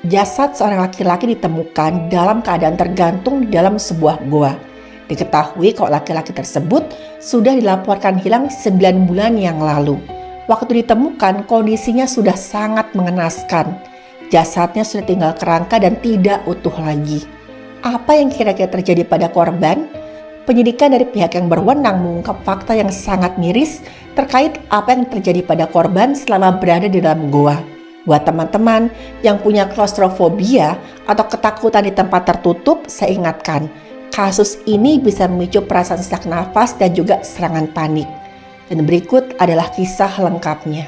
Jasad seorang laki-laki ditemukan dalam keadaan tergantung di dalam sebuah goa. Diketahui kalau laki-laki tersebut sudah dilaporkan hilang 9 bulan yang lalu. Waktu ditemukan kondisinya sudah sangat mengenaskan. Jasadnya sudah tinggal kerangka dan tidak utuh lagi. Apa yang kira-kira terjadi pada korban? Penyidikan dari pihak yang berwenang mengungkap fakta yang sangat miris terkait apa yang terjadi pada korban selama berada di dalam goa. Buat teman-teman yang punya klaustrofobia atau ketakutan di tempat tertutup, saya ingatkan, kasus ini bisa memicu perasaan sesak nafas dan juga serangan panik. Dan berikut adalah kisah lengkapnya.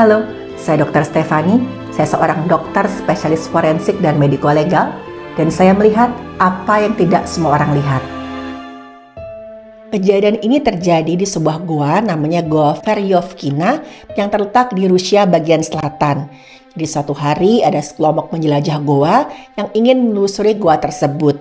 Halo, saya Dr. Stefani. Saya seorang dokter spesialis forensik dan mediko-legal, dan saya melihat apa yang tidak semua orang lihat. Kejadian ini terjadi di sebuah goa namanya Goa Veryovkina yang terletak di Rusia bagian selatan. Di suatu hari ada sekelompok penjelajah goa yang ingin menelusuri goa tersebut.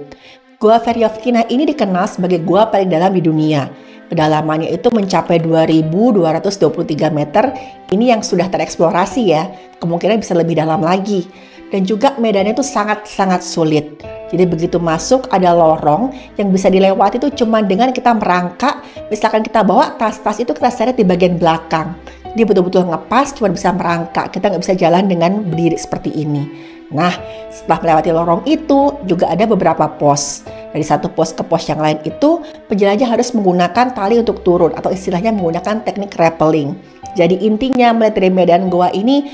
Goa Veryovkina ini dikenal sebagai goa paling dalam di dunia. Kedalamannya itu mencapai 2.223 meter. Ini yang sudah tereksplorasi ya. Kemungkinan bisa lebih dalam lagi. Dan juga medannya itu sangat-sangat sulit. Jadi begitu masuk ada lorong yang bisa dilewati itu cuma dengan kita merangkak. Misalkan kita bawa tas-tas itu kita seret di bagian belakang. Dia betul-betul ngepas, cuma bisa merangkak. Kita nggak bisa jalan dengan berdiri seperti ini. Nah, setelah melewati lorong itu juga ada beberapa pos. Dari satu pos ke pos yang lain itu, penjelajah harus menggunakan tali untuk turun atau istilahnya menggunakan teknik rappelling. Jadi intinya melihat dari medan goa ini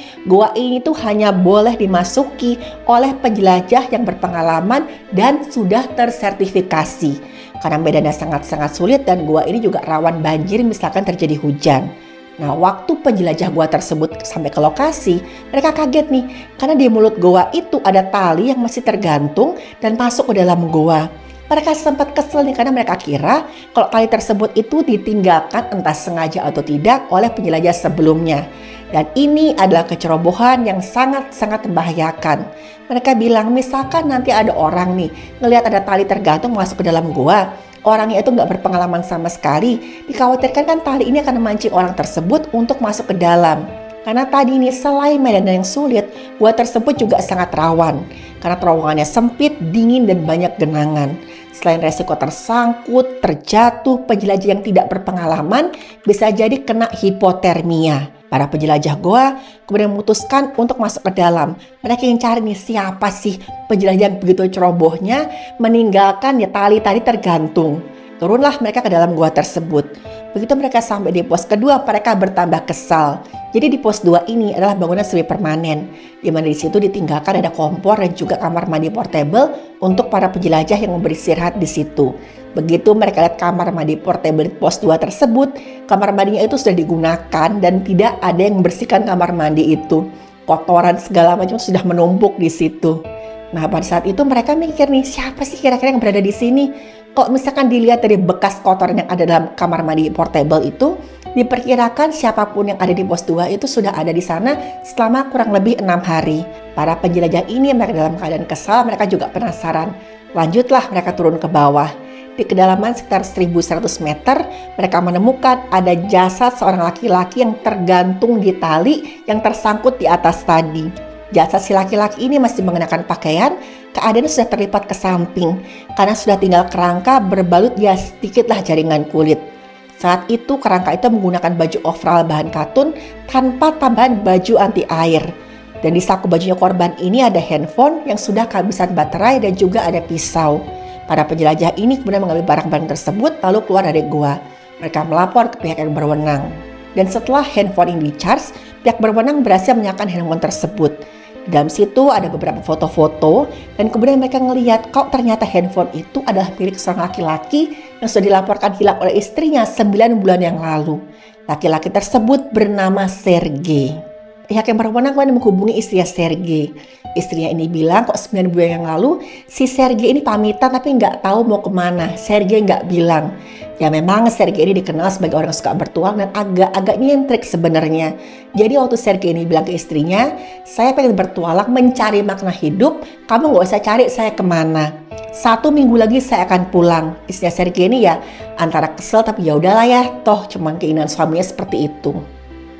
tuh hanya boleh dimasuki oleh penjelajah yang berpengalaman dan sudah tersertifikasi. Karena medannya sangat-sangat sulit dan goa ini juga rawan banjir misalkan terjadi hujan. Nah, waktu penjelajah goa tersebut sampai ke lokasi, mereka kaget nih, karena di mulut goa itu ada tali yang masih tergantung dan masuk ke dalam goa. Mereka sempat kesel nih karena mereka kira kalau tali tersebut itu ditinggalkan entah sengaja atau tidak oleh penjelajah sebelumnya. Dan ini adalah kecerobohan yang sangat-sangat membahayakan. Mereka bilang misalkan nanti ada orang nih ngelihat ada tali tergantung masuk ke dalam goa. Orangnya itu nggak berpengalaman sama sekali, dikhawatirkan kan tali ini akan memancing orang tersebut untuk masuk ke dalam. Karena tadi ini selain medan yang sulit, gua tersebut juga sangat rawan. Karena terowongannya sempit, dingin, dan banyak genangan. Selain resiko tersangkut, terjatuh, penjelajah yang tidak berpengalaman bisa jadi kena hipotermia. Para penjelajah goa kemudian memutuskan untuk masuk ke dalam. Mereka ingin cari nih siapa sih penjelajah yang begitu cerobohnya meninggalkan ya tali-tali tergantung. Turunlah mereka ke dalam goa tersebut. Begitu mereka sampai di pos kedua, mereka bertambah kesal. Jadi di pos 2 ini adalah bangunan semi permanen, di mana di situ ditinggalkan ada kompor dan juga kamar mandi portable untuk para penjelajah yang beristirahat di situ. Begitu mereka lihat kamar mandi portable di pos 2 tersebut, kamar mandinya itu sudah digunakan dan tidak ada yang membersihkan kamar mandi itu. Kotoran segala macam sudah menumpuk di situ. Nah, pada saat itu mereka mikir nih, siapa sih kira-kira yang berada di sini? Kalau misalkan dilihat dari bekas kotoran yang ada dalam kamar mandi portable itu, diperkirakan siapapun yang ada di pos 2 itu sudah ada di sana selama kurang lebih 6 hari. Para penjelajah ini mereka dalam keadaan kesal, mereka juga penasaran. Lanjutlah mereka turun ke bawah. Di kedalaman sekitar 1.100 meter, mereka menemukan ada jasad seorang laki-laki yang tergantung di tali yang tersangkut di atas tadi. Jasad si laki-laki ini masih mengenakan pakaian, keadaannya sudah terlipat ke samping karena sudah tinggal kerangka berbalut ya sedikitlah jaringan kulit. Saat itu kerangka itu menggunakan baju overall bahan katun tanpa tambahan baju anti air. Dan di saku bajunya korban ini ada handphone yang sudah kehabisan baterai dan juga ada pisau. Para penjelajah ini kemudian mengambil barang-barang tersebut lalu keluar dari goa. Mereka melapor ke pihak yang berwenang. Dan setelah handphone ini di-charge, pihak berwenang berhasil menyalakan handphone tersebut. Di dalam situ ada beberapa foto-foto dan kemudian mereka ngelihat kok ternyata handphone itu adalah milik seorang laki-laki yang sudah dilaporkan hilang oleh istrinya 9 bulan yang lalu. Laki-laki tersebut bernama Sergei. Pihak yang berwenang kemudian menghubungi istrinya Sergei. Istrinya ini bilang kok 9 bulan yang lalu si Sergei ini pamitan tapi nggak tahu mau kemana. Sergei nggak bilang. Ya memang Sergei ini dikenal sebagai orang yang suka bertualang dan agak nyentrik sebenarnya. Jadi waktu Sergei ini bilang ke istrinya, saya pengen bertualang mencari makna hidup, kamu nggak usah cari saya kemana. 1 minggu lagi saya akan pulang. Istrinya Sergei ini ya antara kesel tapi ya udahlah ya, toh cuman keinginan suaminya seperti itu.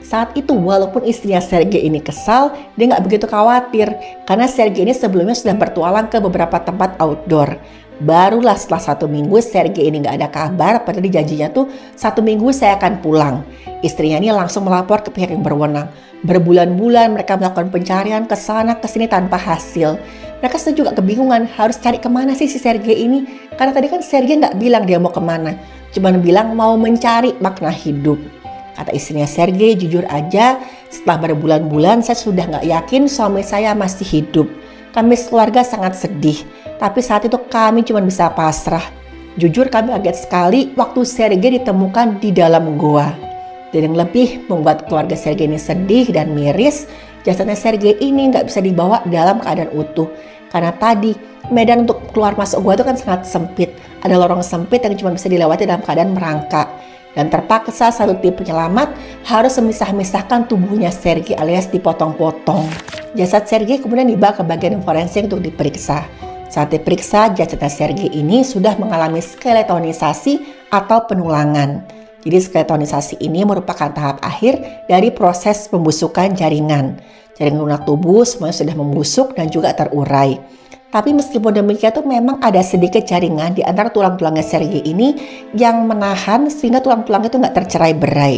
Saat itu walaupun istrinya Sergei ini kesal, dia nggak begitu khawatir karena Sergei ini sebelumnya sudah bertualang ke beberapa tempat outdoor. Barulah setelah 1 minggu Sergei ini nggak ada kabar, padahal janjinya tuh 1 minggu saya akan pulang. Istrinya ini langsung melapor ke pihak yang berwenang. Berbulan-bulan mereka melakukan pencarian ke sana ke sini tanpa hasil. Mereka juga kebingungan harus cari kemana sih si Sergei ini. Karena tadi kan Sergei nggak bilang dia mau kemana, cuman bilang mau mencari makna hidup. Kata istrinya Sergei, jujur aja setelah berbulan-bulan saya sudah gak yakin suami saya masih hidup. Kami sekeluarga sangat sedih, tapi saat itu kami cuma bisa pasrah. Jujur kami kaget sekali waktu Sergei ditemukan di dalam goa. Dan yang lebih membuat keluarga Sergei ini sedih dan miris, jasadnya Sergei ini gak bisa dibawa dalam keadaan utuh. Karena tadi medan untuk keluar masuk goa itu kan sangat sempit. Ada lorong sempit yang cuma bisa dilewati dalam keadaan merangkak. Dan terpaksa satu tim penyelamat harus memisah-misahkan tubuhnya Sergei alias dipotong-potong. Jasad Sergei kemudian dibawa ke bagian forensik untuk diperiksa. Saat diperiksa, jasadnya Sergei ini sudah mengalami skeletonisasi atau penulangan. Jadi skeletonisasi ini merupakan tahap akhir dari proses pembusukan jaringan. Jaringan lunak tubuh semuanya sudah membusuk dan juga terurai. Tapi meskipun demikian itu memang ada sedikit jaringan di antara tulang-tulangnya Sergei ini yang menahan sehingga tulang-tulangnya itu nggak tercerai-berai.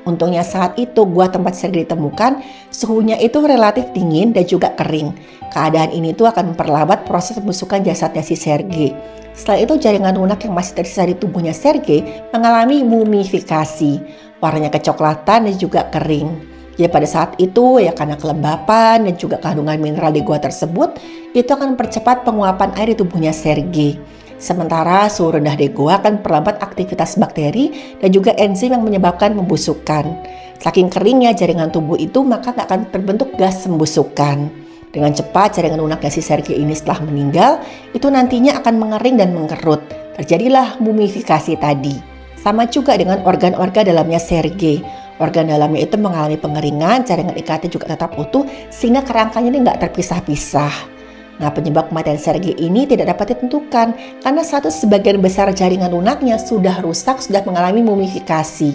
Untungnya saat itu gua tempat Sergei ditemukan suhunya itu relatif dingin dan juga kering. Keadaan ini tuh akan memperlambat proses pembusukan jasadnya si Sergei. Setelah itu jaringan lunak yang masih tersisa di tubuhnya Sergei mengalami mumifikasi. Warnanya kecoklatan dan juga kering. Ya pada saat itu ya karena kelembapan dan juga kandungan mineral di gua tersebut itu akan mempercepat penguapan air di tubuhnya Sergei. Sementara suhu rendah di gua akan memperlambat aktivitas bakteri dan juga enzim yang menyebabkan pembusukan. Saking keringnya jaringan tubuh itu maka tak akan terbentuk gas pembusukan. Dengan cepat jaringan lunaknya si Sergei ini setelah meninggal itu nantinya akan mengering dan mengkerut. Terjadilah mumifikasi tadi. Sama juga dengan organ-organ dalamnya Sergei. Organ dalamnya itu mengalami pengeringan, jaringan ikatnya juga tetap utuh sehingga kerangkanya ini nggak terpisah-pisah. Nah penyebab kematian Sergei ini tidak dapat ditentukan karena sebagian besar jaringan lunaknya sudah rusak, sudah mengalami mumifikasi.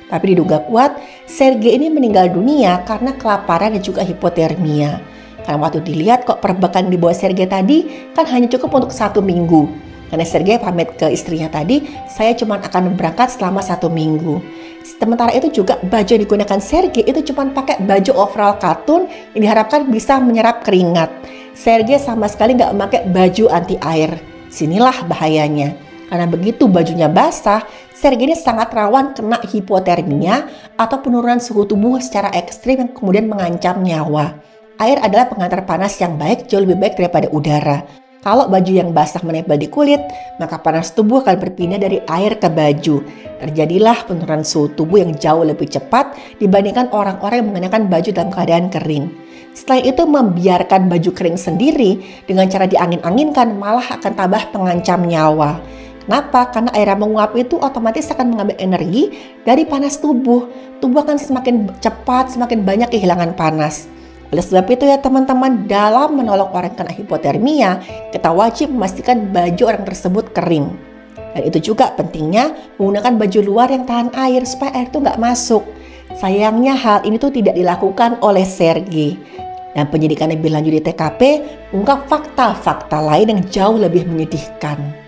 Tapi diduga kuat Sergei ini meninggal dunia karena kelaparan dan juga hipotermia. Karena waktu dilihat kok perbekan di bawah Sergei tadi kan hanya cukup untuk 1 minggu. Karena Sergei pamit ke istrinya tadi, saya cuma akan berangkat selama 1 minggu. Sementara itu juga baju yang digunakan Sergei itu cuma pakai baju overall katun yang diharapkan bisa menyerap keringat. Sergei sama sekali nggak pakai baju anti air. Sinilah bahayanya. Karena begitu bajunya basah, Sergei ini sangat rawan kena hipotermia atau penurunan suhu tubuh secara ekstrim yang kemudian mengancam nyawa. Air adalah pengantar panas yang baik, jauh lebih baik daripada udara. Kalau baju yang basah menempel di kulit, maka panas tubuh akan berpindah dari air ke baju. Terjadilah penurunan suhu tubuh yang jauh lebih cepat dibandingkan orang-orang yang mengenakan baju dalam keadaan kering. Selain itu, membiarkan baju kering sendiri dengan cara diangin-anginkan malah akan tambah pengancam nyawa. Kenapa? Karena air yang menguap itu otomatis akan mengambil energi dari panas tubuh. Tubuh akan semakin cepat, semakin banyak kehilangan panas. Oleh sebab itu ya teman-teman, dalam menolong orang kena hipotermia, kita wajib memastikan baju orang tersebut kering. Dan itu juga pentingnya menggunakan baju luar yang tahan air supaya air itu nggak masuk. Sayangnya hal ini tuh tidak dilakukan oleh Sergei. Dan penyidikan lebih lanjut di TKP mengungkap fakta-fakta lain yang jauh lebih menyedihkan.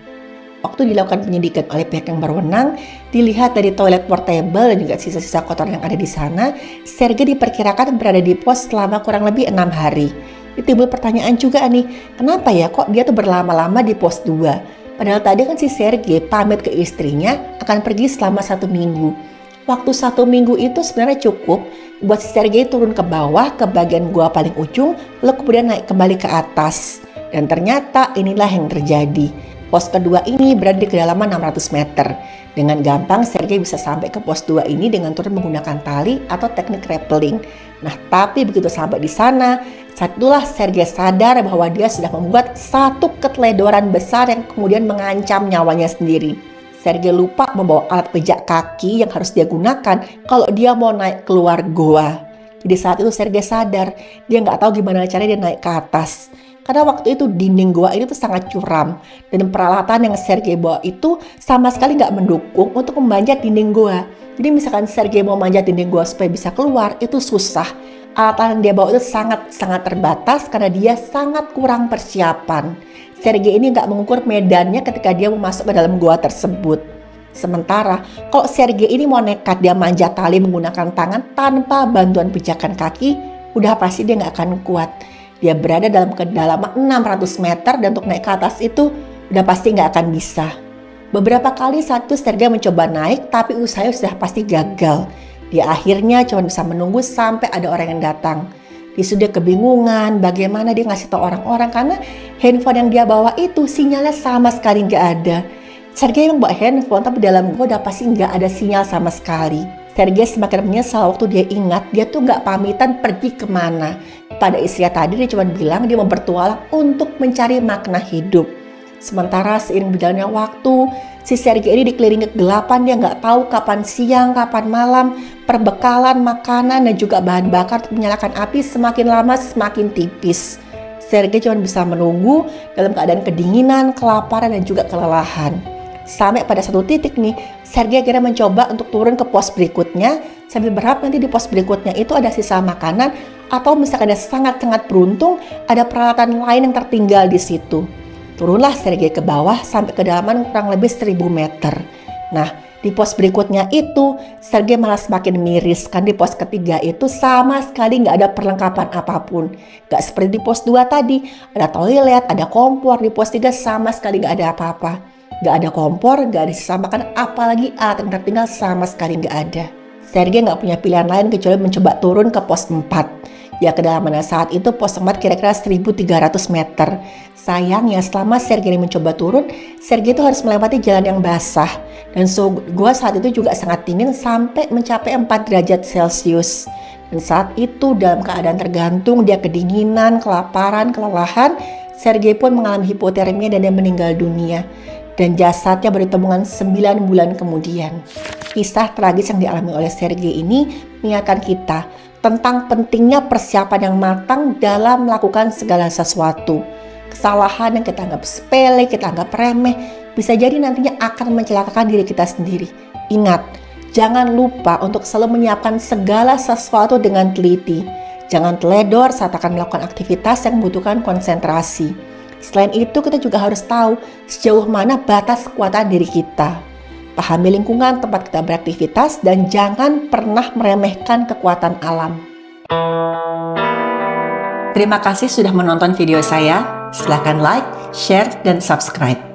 Waktu dilakukan penyidikan oleh pihak yang berwenang, dilihat dari toilet portable dan juga sisa-sisa kotoran yang ada di sana, Sergei diperkirakan berada di pos selama kurang lebih 6 hari. Timbul pertanyaan juga nih, kenapa ya kok dia tuh berlama-lama di pos 2? Padahal tadi kan si Sergei pamit ke istrinya akan pergi selama 1 minggu. Waktu 1 minggu itu sebenarnya cukup buat si Sergei turun ke bawah ke bagian gua paling ujung, lalu kemudian naik kembali ke atas. Dan ternyata inilah yang terjadi. Pos kedua ini berada di kedalaman 600 meter. Dengan gampang Sergei bisa sampai ke pos 2 ini dengan turun menggunakan tali atau teknik rappelling. Nah, tapi begitu sampai di sana, saat itulah Sergei sadar bahwa dia sudah membuat satu keteledoran besar yang kemudian mengancam nyawanya sendiri. Sergei lupa membawa alat pijak kaki yang harus dia gunakan kalau dia mau naik keluar goa. Jadi saat itu Sergei sadar, dia nggak tahu gimana caranya dia naik ke atas. Karena waktu itu dinding goa ini tuh sangat curam dan peralatan yang Sergei bawa itu sama sekali nggak mendukung untuk memanjat dinding goa. Jadi misalkan Sergei mau manjat dinding goa supaya bisa keluar itu susah. Alatan yang dia bawa itu sangat terbatas karena dia sangat kurang persiapan. Sergei ini nggak mengukur medannya ketika dia mau masuk ke dalam goa tersebut. Sementara kalau Sergei ini mau nekat dia manjat tali menggunakan tangan tanpa bantuan pijakan kaki, udah pasti dia nggak akan kuat. Dia berada dalam kedalaman 600 meter dan untuk naik ke atas itu udah pasti nggak akan bisa. Beberapa kali saat itu Sergei mencoba naik tapi usahanya sudah pasti gagal. Dia akhirnya cuma bisa menunggu sampai ada orang yang datang. Dia sudah kebingungan bagaimana dia ngasih tahu orang-orang karena handphone yang dia bawa itu sinyalnya sama sekali nggak ada. Sergei membawa handphone tapi dalam gua udah pasti nggak ada sinyal sama sekali. Sergei semakin menyesal waktu dia ingat dia tuh nggak pamitan pergi kemana. Pada istrinya tadi dia cuma bilang dia mau bertualang untuk mencari makna hidup. Sementara seiring berjalannya waktu, si Sergei ini dikelilingi kegelapan, dia nggak tahu kapan siang, kapan malam, perbekalan, makanan dan juga bahan bakar untuk menyalakan api semakin lama semakin tipis. Sergei cuma bisa menunggu dalam keadaan kedinginan, kelaparan dan juga kelelahan. Sampai pada satu titik nih, Sergei akhirnya mencoba untuk turun ke pos berikutnya sambil berharap nanti di pos berikutnya itu ada sisa makanan atau misalkan ada sangat-sangat beruntung ada peralatan lain yang tertinggal di situ. Turunlah Sergei ke bawah sampai kedalaman kurang lebih 1000 meter. Nah, di pos berikutnya itu Sergei malah semakin miris kan di pos ketiga itu sama sekali nggak ada perlengkapan apapun. Nggak seperti di pos 2 tadi, ada toilet, ada kompor. Di pos 3 sama sekali nggak ada apa-apa. Nggak ada kompor, nggak ada sisa makan, apalagi alat yang tertinggal sama sekali nggak ada. Sergei nggak punya pilihan lain kecuali mencoba turun ke pos 4. Ya kedalaman saat itu pos 4 kira-kira 1300 meter. Sayangnya selama Sergei mencoba turun, Sergei itu harus melewati jalan yang basah. Dan suhu gua saat itu juga sangat dingin sampai mencapai 4 derajat Celcius. Dan saat itu dalam keadaan tergantung, dia kedinginan, kelaparan, kelelahan, Sergei pun mengalami hipotermia dan dia meninggal dunia. Dan jasadnya baru ditemukan 9 bulan kemudian. Kisah tragis yang dialami oleh Sergei ini mengingatkan kita tentang pentingnya persiapan yang matang dalam melakukan segala sesuatu. Kesalahan yang kita anggap sepele, kita anggap remeh, bisa jadi nantinya akan mencelakakan diri kita sendiri. Ingat, jangan lupa untuk selalu menyiapkan segala sesuatu dengan teliti. Jangan teledor saat akan melakukan aktivitas yang membutuhkan konsentrasi. Selain itu, kita juga harus tahu sejauh mana batas kekuatan diri kita. Pahami lingkungan tempat kita beraktivitas dan jangan pernah meremehkan kekuatan alam. Terima kasih sudah menonton video saya. Silakan like, share, dan subscribe.